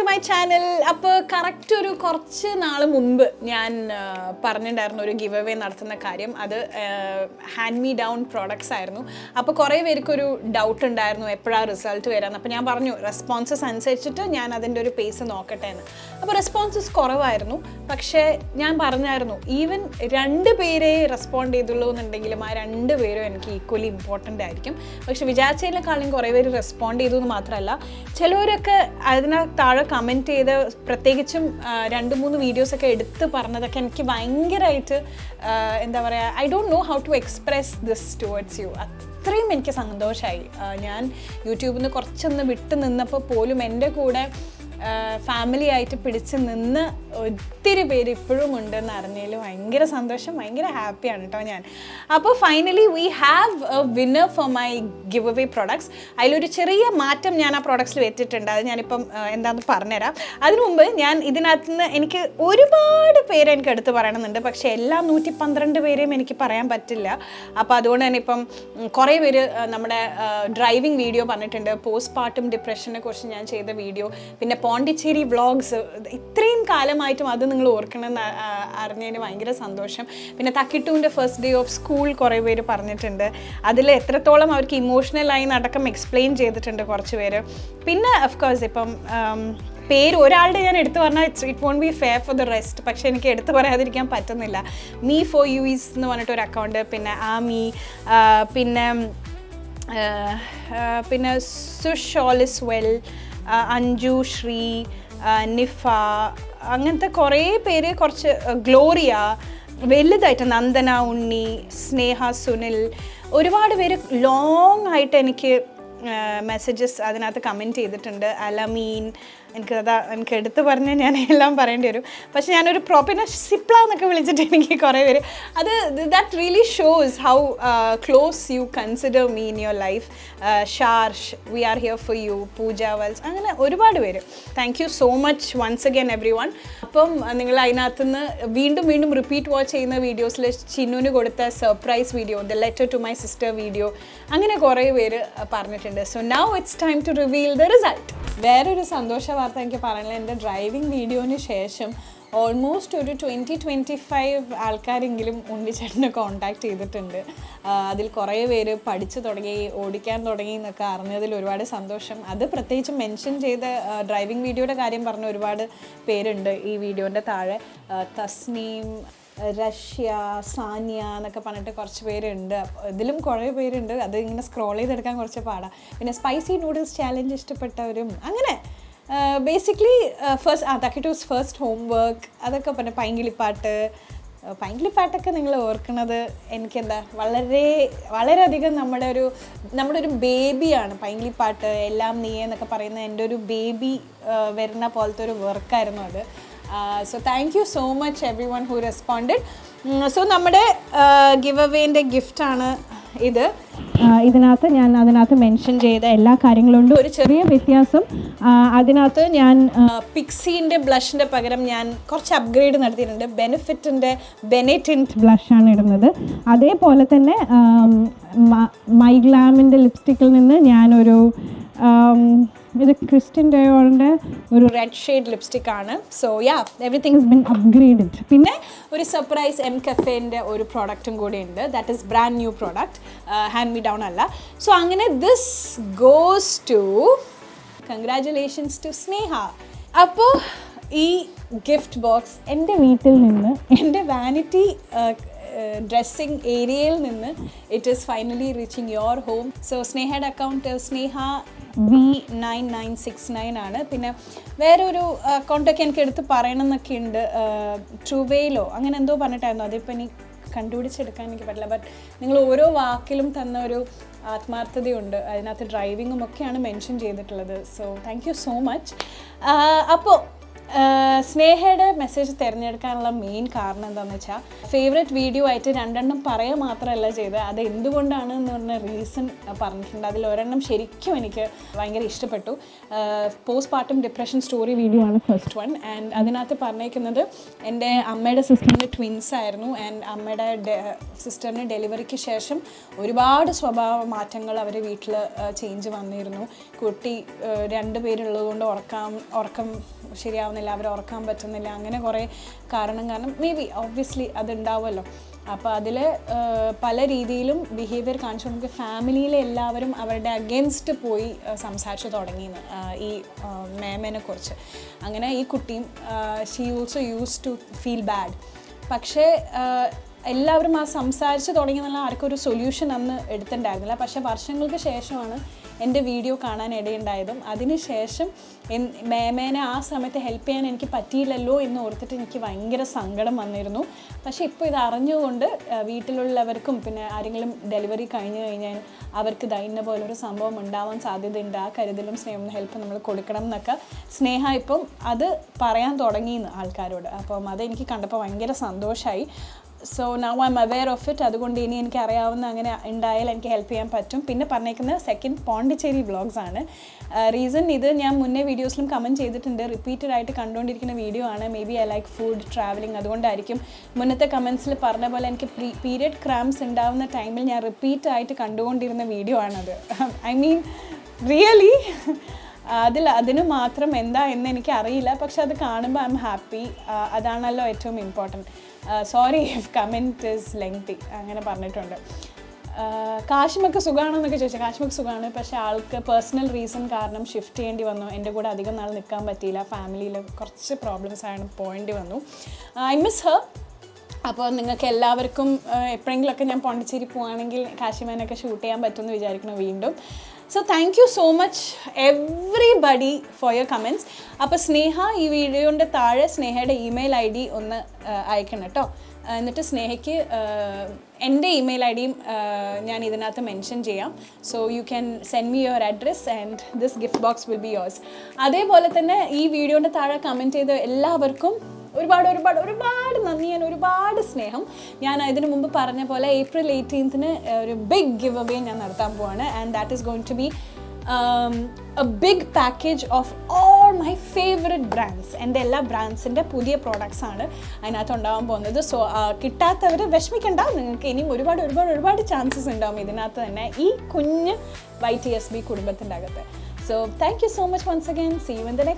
My channel. അപ്പോൾ correct ഒരു കുറച്ച് നാൾ മുമ്പ് ഞാൻ പറഞ്ഞിട്ടുണ്ടായിരുന്നു ഒരു ഗിവ് അവേ നടത്തുന്ന കാര്യം. അത് ഹാൻഡ് മീ ഡൗൺ പ്രോഡക്ട്സ് ആയിരുന്നു. അപ്പോൾ കുറേ പേർക്കൊരു ഡൗട്ട് ഉണ്ടായിരുന്നു എപ്പോഴാണ് റിസൾട്ട് വരാമെന്ന്. അപ്പോൾ ഞാൻ പറഞ്ഞു റെസ്പോൺസസ് അനുസരിച്ചിട്ട് ഞാൻ അതിൻ്റെ ഒരു പേസ് നോക്കട്ടെ എന്ന്. അപ്പോൾ റെസ്പോൺസസ് കുറവായിരുന്നു. പക്ഷേ ഞാൻ പറഞ്ഞായിരുന്നു ഈവൻ 2 പേരെ റെസ്പോണ്ട് ചെയ്തുള്ളൂ എന്നുണ്ടെങ്കിലും ആ 2 പേരും എനിക്ക് ഈക്വലി ഇമ്പോർട്ടൻ്റ് ആയിരിക്കും. പക്ഷെ വിചാരിച്ചതിനേക്കാളും കുറേ പേര് റെസ്പോണ്ട് ചെയ്തു എന്ന് മാത്രമല്ല, ചിലവരൊക്കെ അതിന് താഴെ കമൻറ്റ് ചെയ്ത് പ്രത്യേകിച്ചും 2-3 വീഡിയോസൊക്കെ എടുത്ത് പറഞ്ഞതൊക്കെ എനിക്ക് ഭയങ്കരമായിട്ട് എന്താ പറയുക, I don't know how to express this towards you. അത്രയും എനിക്ക് സന്തോഷമായി. ഞാൻ യൂട്യൂബിൽ നിന്ന് കുറച്ചൊന്ന് വിട്ട് നിന്നപ്പോൾ പോലും എൻ്റെ കൂടെ ഫാമിലി ആയിട്ട് പിടിച്ച് നിന്ന് ഒത്തിരി പേര് ഇപ്പോഴും ഉണ്ടെന്ന് അറിഞ്ഞതിൽ ഭയങ്കര സന്തോഷം, ഭയങ്കര ഹാപ്പിയാണ് കേട്ടോ ഞാൻ. അപ്പോൾ finally we have A winner for my give away products. അതിലൊരു ചെറിയ മാറ്റം ഞാൻ ആ പ്രോഡക്ട്സിൽ വെച്ചിട്ടുണ്ട്. അത് ഞാനിപ്പം എന്താണെന്ന് പറഞ്ഞുതരാം. അതിനു മുമ്പ് ഞാൻ ഇതിനകത്ത് നിന്ന് എനിക്ക് ഒരുപാട് പേര് എനിക്ക് എടുത്ത് പറയണമെന്നുണ്ട്. പക്ഷേ എല്ലാ 112 പേരെയും എനിക്ക് പറയാൻ പറ്റില്ല. അപ്പോൾ അതുകൊണ്ട് തന്നെ ഇപ്പം കുറേ പേര് നമ്മുടെ ഡ്രൈവിംഗ് വീഡിയോ പറഞ്ഞിട്ടുണ്ട്, പോസ്റ്റ് പാർട്ടം ഡിപ്രഷനെ കുറിച്ച് ഞാൻ ചെയ്ത വീഡിയോ, പിന്നെ പോണ്ടിച്ചേരി വ്ളോഗ്സ്. ഇത്രയും കാലമായിട്ടും അത് നിങ്ങൾ ഓർക്കണമെന്ന് അറിഞ്ഞതിന് ഭയങ്കര സന്തോഷം. പിന്നെ തക്കിട്ടൂൻ്റെ ഫസ്റ്റ് ഡേ ഓഫ് സ്കൂൾ കുറേ പേര് പറഞ്ഞിട്ടുണ്ട്. അതിൽ എത്രത്തോളം അവർക്ക് ഇമോഷണലായി നടക്കം എക്സ്പ്ലെയിൻ ചെയ്തിട്ടുണ്ട് കുറച്ച് പേര്. പിന്നെ ഓഫ്കോഴ്സ് ഇപ്പം പേര് ഒരാളുടെ ഞാൻ എടുത്തു പറഞ്ഞാൽ it won't be fair for the rest. പക്ഷേ എനിക്ക് എടുത്തു പറയാതിരിക്കാൻ പറ്റുന്നില്ല. മീ ഫോർ യൂസ് എന്ന് പറഞ്ഞിട്ടൊരു അക്കൗണ്ട്, പിന്നെ ആമി, പിന്നെ സുഷോളിസ് വെൽ, അഞ്ജു, ശ്രീ, നിഫ, അങ്ങനത്തെ കുറേ പേര്, കുറച്ച് ഗ്ലോറിയ, വലുതായിട്ട് നന്ദന, ഉണ്ണി, സ്നേഹ, സുനിൽ, ഒരുപാട് പേര് ലോങ് ആയിട്ട് എനിക്ക് മെസ്സേജസ് അതിനകത്ത് കമൻറ്റ് ചെയ്തിട്ടുണ്ട്. അലമീൻ, എനിക്ക് എടുത്ത് പറഞ്ഞാൽ ഞാൻ എല്ലാം പറയേണ്ടി വരും. പക്ഷെ ഞാനൊരു പ്രോപ്പർ സിപ്ല എന്നൊക്കെ വിളിച്ചിട്ട് എനിക്ക് കുറേ പേര്, അത് that really shows how close you consider me in your life. ഷാർഷ്, we are here for you, Pooja വൽസ്, അങ്ങനെ ഒരുപാട് പേര്. Thank you so much once again everyone. അപ്പം നിങ്ങൾ അതിനകത്തുനിന്ന് വീണ്ടും റിപ്പീറ്റ് വാച്ച് ചെയ്യുന്ന വീഡിയോസിൽ ചിന്നുവിന് കൊടുത്ത surprise video, the letter to my sister video, അങ്ങനെ കുറേ പേര് പറഞ്ഞിട്ടുണ്ട്. So now it's time to reveal the result. വേറൊരു സന്തോഷ വാർത്ത എനിക്ക് പറയാനുള്ളത്, എൻ്റെ ഡ്രൈവിംഗ് വീഡിയോന് ശേഷം ഓൾമോസ്റ്റ് ഒരു 20-25 ആൾക്കാരെങ്കിലും ഉണ്ണിച്ചേട്ടനെ കോൺടാക്ട് ചെയ്തിട്ടുണ്ട്. അതിൽ കുറേ പേര് പഠിച്ചു തുടങ്ങി, ഓടിക്കാൻ തുടങ്ങി എന്നൊക്കെ അറിഞ്ഞതിൽ ഒരുപാട് സന്തോഷം. അത് പ്രത്യേകിച്ച് മെൻഷൻ ചെയ്ത ഡ്രൈവിംഗ് വീഡിയോയുടെ കാര്യം പറഞ്ഞ ഒരുപാട് പേരുണ്ട് ഈ വീഡിയോൻ്റെ താഴെ. തസ്നീം, റഷ്യ, സാനിയ എന്നൊക്കെ പറഞ്ഞിട്ട് കുറച്ച് പേരുണ്ട്. ഇതിലും കുറേ പേരുണ്ട്. അത് ഇങ്ങനെ സ്ക്രോൾ ചെയ്തെടുക്കാൻ കുറച്ച് പാടാണ്. പിന്നെ സ്പൈസി നൂഡിൽസ് ചാലഞ്ച് ഇഷ്ടപ്പെട്ടവരും, അങ്ങനെ ബേസിക്കലി തക്കിട്ടൂസ് ഫസ്റ്റ് ഹോംവർക്ക്, അതൊക്കെ പറഞ്ഞ പൈങ്കിളിപ്പാട്ടൊക്കെ നിങ്ങൾ ഓർക്കുന്നത് എനിക്കെന്താ വളരെയധികം നമ്മുടെ ഒരു ബേബിയാണ് പൈങ്കിളിപ്പാട്ട്. എല്ലാം നീയേ എന്നൊക്കെ പറയുന്ന എൻ്റെ ഒരു ബേബി വരുന്ന പോലത്തെ ഒരു വർക്കായിരുന്നു അത്. So thank you so much every one who responded. So നമ്മുടെ ഗിവ് അവേൻ്റെ ഗിഫ്റ്റാണ് ഇത്. അതിനകത്ത് മെൻഷൻ ചെയ്ത എല്ലാ കാര്യങ്ങളും ഉണ്ട്. ഒരു ചെറിയ വ്യത്യാസം, അതിനകത്ത് ഞാൻ പിക്സീൻ്റെ ബ്ലഷിൻ്റെ പകരം ഞാൻ കുറച്ച് അപ്ഗ്രേഡ് നടത്തിയിട്ടുണ്ട്. ബെനിഫിറ്റിൻ്റെ ബെനറ്റിൻറ്റ് ബ്ലഷാണ് ഇടുന്നത്. അതേപോലെ തന്നെ മൈ ഗ്ലാമിൻ്റെ ലിപ്സ്റ്റിക്കിൽ നിന്ന് ഞാനൊരു ഇത് ക്രിസ്റ്റ്യൻ ഡയോറിൻ്റെ ഒരു റെഡ് ഷെയ്ഡ് ലിപ്സ്റ്റിക് ആണ്. So everything has been upgraded. പിന്നെ ഒരു സർപ്രൈസ് എം കഫേൻ്റെ ഒരു പ്രോഡക്റ്റും കൂടി ഉണ്ട്. That is brand new product, hand me down അല്ല. സോ അങ്ങനെ this goes to congratulations to Sneha. അപ്പോൾ ഈ ഗിഫ്റ്റ് ബോക്സ് എൻ്റെ വീട്ടിൽ നിന്ന്, എൻ്റെ വാനിറ്റി ഡ്രസ്സിങ് ഏരിയയിൽ നിന്ന് it is finally reaching your home. So സ്നേഹയുടെ അക്കൗണ്ട് സ്നേഹ V9969 ആണ്. പിന്നെ വേറൊരു അക്കൗണ്ടൊക്കെ എനിക്ക് എടുത്ത് പറയണമെന്നൊക്കെ ഉണ്ട്, ട്രൂവേയിലോ അങ്ങനെ എന്തോ പറഞ്ഞിട്ടായിരുന്നു. അതിപ്പോൾ ഇനി കണ്ടുപിടിച്ചെടുക്കാൻ എനിക്ക് പറ്റില്ല. ബട്ട് നിങ്ങൾ ഓരോ വാക്കിലും തന്ന ഒരു ആത്മാർത്ഥതയുണ്ട്. അതിനകത്ത് ഡ്രൈവിങ്ങും ഒക്കെയാണ് മെൻഷൻ ചെയ്തിട്ടുള്ളത്. So thank you so much. അപ്പോൾ സ്നേഹയുടെ മെസ്സേജ് തിരഞ്ഞെടുക്കാനുള്ള മെയിൻ കാരണം എന്താണെന്ന് വെച്ചാൽ ഫേവറേറ്റ് വീഡിയോ ആയിട്ട് 2 പറയുക മാത്രമല്ല ചെയ്തത്, അത് എന്തുകൊണ്ടാണ് എന്ന് പറഞ്ഞ റീസൺ പറഞ്ഞിട്ടുണ്ട്. അതിൽ ഒരെണ്ണം ശരിക്കും എനിക്ക് ഭയങ്കര ഇഷ്ടപ്പെട്ടു. Post partum depression story video ആണ് ഫസ്റ്റ് വൺ. ആൻഡ് അതിനകത്ത് പറഞ്ഞേക്കുന്നത് എൻ്റെ അമ്മയുടെ സിസ്റ്ററിൻ്റെ ട്വിൻസ് ആയിരുന്നു. ആൻഡ് അമ്മയുടെ സിസ്റ്ററിന് ഡെലിവറിക്ക് ശേഷം ഒരുപാട് സ്വഭാവ മാറ്റങ്ങൾ അവരുടെ വീട്ടിൽ ചേഞ്ച് വന്നിരുന്നു. കുട്ടി 2 പേരുള്ളത് കൊണ്ട് ഉറക്കം ശരിയാവുന്നില്ല, അവരെ ഉറക്കാൻ പറ്റുന്നില്ല, അങ്ങനെ കുറേ കാരണം മേ ബി ഒബ്വിയസ്ലി അതുണ്ടാവുമല്ലോ. അപ്പോൾ അതിൽ പല രീതിയിലും ബിഹേവിയർ കാണിച്ചു നമുക്ക് ഫാമിലിയിലെ എല്ലാവരും അവരുടെ അഗെയിൻസ്റ്റ് പോയി സംസാരിച്ചു തുടങ്ങിയെന്ന് ഈ മേമേനെ കുറിച്ച്. അങ്ങനെ ഈ കുട്ടിയും she also use to feel bad. പക്ഷേ എല്ലാവരും ആ സംസാരിച്ച് തുടങ്ങിയെന്നുള്ള ആർക്കൊരു സൊല്യൂഷൻ അന്ന് എടുത്തിട്ടുണ്ടായിരുന്നില്ല. പക്ഷേ വർഷങ്ങൾക്ക് ശേഷമാണ് എൻ്റെ വീഡിയോ കാണാൻ ഇടയുണ്ടായതും അതിനുശേഷം മേമേനെ ആ സമയത്ത് ഹെൽപ്പ് ചെയ്യാൻ എനിക്ക് പറ്റിയില്ലല്ലോ എന്ന് ഓർത്തിട്ട് എനിക്ക് ഭയങ്കര സങ്കടം വന്നിരുന്നു. പക്ഷേ ഇപ്പോൾ ഇത് അറിഞ്ഞുകൊണ്ട് വീട്ടിലുള്ളവർക്കും പിന്നെ ആരെങ്കിലും ഡെലിവറി കഴിഞ്ഞ് കഴിഞ്ഞാൽ അവർക്ക് ഇന്ന പോലൊരു സംഭവം ഉണ്ടാവാൻ സാധ്യതയുണ്ട്, ആ കരുതലും സ്നേഹവും ഹെൽപ്പ് നമ്മൾ കൊടുക്കണം എന്നൊക്കെ സ്നേഹ ഇപ്പം അത് പറയാൻ തുടങ്ങിയെന്ന് ആൾക്കാരോട്. അപ്പം അതെനിക്ക് കണ്ടപ്പോൾ ഭയങ്കര സന്തോഷമായി. So now I M aware of it. അതുകൊണ്ട് ഇനി എനിക്ക് അറിയാവുന്ന അങ്ങനെ ഉണ്ടായാൽ എനിക്ക് ഹെൽപ്പ് ചെയ്യാൻ പറ്റും. പിന്നെ പറഞ്ഞേക്കുന്നത് സെക്കൻഡ് പോണ്ടിച്ചേരി വ്ളോഗ്സ് ആണ്. റീസൺ ഇത് ഞാൻ മുന്നേ വീഡിയോസിലും കമൻറ്റ് ചെയ്തിട്ടുണ്ട്, റിപ്പീറ്റഡ് ആയിട്ട് കണ്ടുകൊണ്ടിരിക്കുന്ന വീഡിയോ ആണ്. May be I like food travelling, അതുകൊണ്ടായിരിക്കും. മുന്നത്തെ കമൻസിൽ പറഞ്ഞ പോലെ എനിക്ക് പീരിയഡ് ക്രാംസ് ഉണ്ടാവുന്ന ടൈമിൽ ഞാൻ റിപ്പീറ്റായിട്ട് കണ്ടുകൊണ്ടിരുന്ന വീഡിയോ ആണത്. ഐ മീൻ റിയലി അതിന് മാത്രം എന്താ എന്ന് എനിക്ക് അറിയില്ല. പക്ഷെ അത് കാണുമ്പോൾ ഐ എം ഹാപ്പി. അതാണല്ലോ ഏറ്റവും important. Sorry if comment is lengthy അങ്ങനെ പറഞ്ഞിട്ടുണ്ട്. കാശ്മീർക്ക് സുഖമാണെന്നൊക്കെ ചോദിച്ചാൽ കാശ്മീർക്ക് സുഖമാണ്. പക്ഷേ ആൾക്ക് പേഴ്സണൽ റീസൺ കാരണം ഷിഫ്റ്റ് ചെയ്യേണ്ടി വന്നു. എൻ്റെ കൂടെ അധികം നാൾ നിൽക്കാൻ പറ്റിയില്ല. ഫാമിലിയിൽ കുറച്ച് പ്രോബ്ലംസ് ആണ്, പോകേണ്ടി വന്നു. I miss Har. അപ്പോൾ നിങ്ങൾക്ക് എല്ലാവർക്കും എപ്പോഴെങ്കിലുമൊക്കെ ഞാൻ പോണ്ടിച്ചേരി പോവുകയാണെങ്കിൽ കാശ്മീരിനൊക്കെ ഷൂട്ട് ചെയ്യാൻ പറ്റുമെന്ന് വിചാരിക്കണം വീണ്ടും. So thank you so much everybody for your comments. അപ്പോൾ സ്നേഹ ഈ വീഡിയോൻ്റെ താഴെ സ്നേഹയുടെ ഇമെയിൽ ID ഒന്ന് അയക്കണം കേട്ടോ. എന്നിട്ട് സ്നേഹയ്ക്ക് എൻ്റെ ഇമെയിൽ IDയും ഞാൻ ഇതിനകത്ത് മെൻഷൻ ചെയ്യാം. So you can send me your address and this gift box will be yours. അതേപോലെ തന്നെ ഈ വീഡിയോൻ്റെ താഴെ കമൻറ്റ് ചെയ്ത എല്ലാവർക്കും ഒരുപാട് നന്ദി. ഞാൻ ഒരുപാട് സ്നേഹം. ഞാൻ ഇതിനു മുമ്പ് പറഞ്ഞ പോലെ April 18th ഒരു ബിഗ് ഗിവ് അവേ ഞാൻ നടത്താൻ പോവാണ്. And that is going to be a big package of all my favourite brands. എൻ്റെ എല്ലാ ബ്രാൻഡ്സിൻ്റെ പുതിയ പ്രോഡക്ട്സ് ആണ് അതിനകത്ത് ഉണ്ടാകാൻ പോകുന്നത്. സോ കിട്ടാത്തവർ വിഷമിക്കണ്ട, നിങ്ങൾക്ക് ഇനിയും ഒരുപാട് ചാൻസസ് ഉണ്ടാവും ഇതിനകത്ത് തന്നെ, ഈ കുഞ്ഞ് YTSB കുടുംബത്തിൻ്റെ അകത്ത്. So thank you so much once again. See you in the next